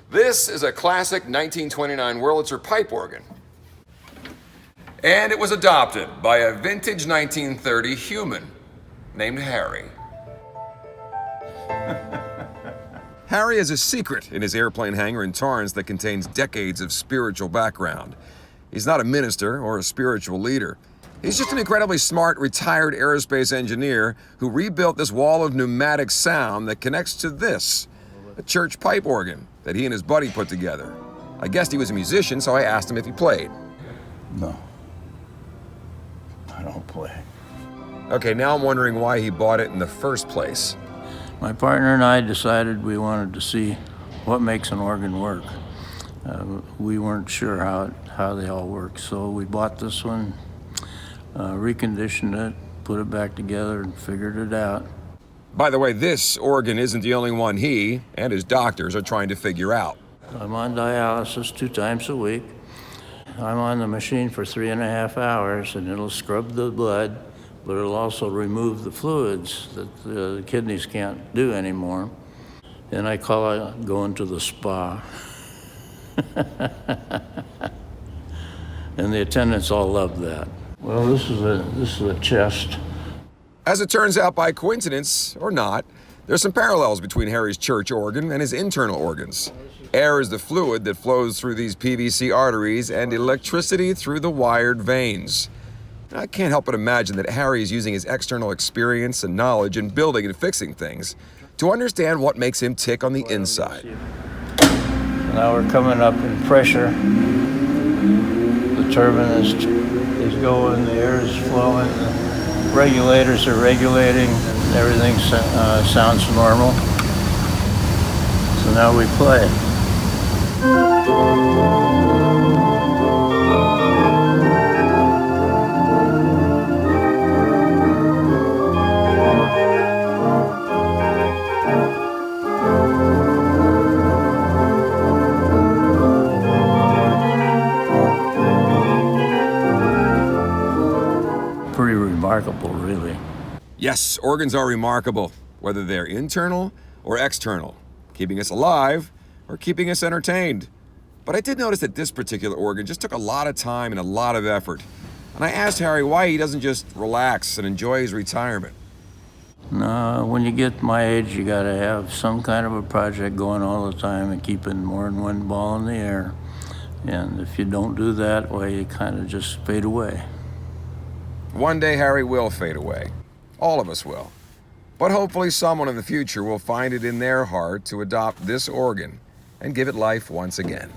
This is a classic 1929 Wurlitzer pipe organ. And it was adopted by a vintage 1930 human named Harry. Harry has a secret in his airplane hangar in Torrance that contains decades of spiritual background. He's not a minister or a spiritual leader. He's just an incredibly smart, retired aerospace engineer who rebuilt this wall of pneumatic sound that connects to this, a church pipe organ that he and his buddy put together. I guessed he was a musician, so I asked him if he played. No, I don't play. Okay, now I'm wondering why he bought it in the first place. My partner and I decided we wanted to see what makes an organ work. We weren't sure how they all work, so we bought this one, reconditioned it, put it back together, and figured it out. By the way, this organ isn't the only one he and his doctors are trying to figure out. I'm on dialysis 2 times a week. I'm on the machine for 3.5 hours, and it'll scrub the blood, but it'll also remove the fluids that the kidneys can't do anymore. And I call it going to the spa. And the attendants all love that. Well, this is a chest. As it turns out, by coincidence or not, there's some parallels between Harry's church organ and his internal organs. Air is the fluid that flows through these PVC arteries and electricity through the wired veins. I can't help but imagine that Harry is using his external experience and knowledge in building and fixing things to understand what makes him tick on the inside. Now we're coming up in pressure. The turbine is going, the air is flowing, the regulators are regulating, and everything sounds normal. So now we play. Pretty remarkable, really. Yes, organs are remarkable, whether they're internal or external, keeping us alive or keeping us entertained. But I did notice that this particular organ just took a lot of time and a lot of effort. And I asked Harry why he doesn't just relax and enjoy his retirement. No, when you get my age, you gotta have some kind of a project going all the time and keeping more than one ball in the air. And if you don't do that, well, you kind of just fade away. One day Harry will fade away. All of us will. But hopefully someone in the future will find it in their heart to adopt this organ and give it life once again.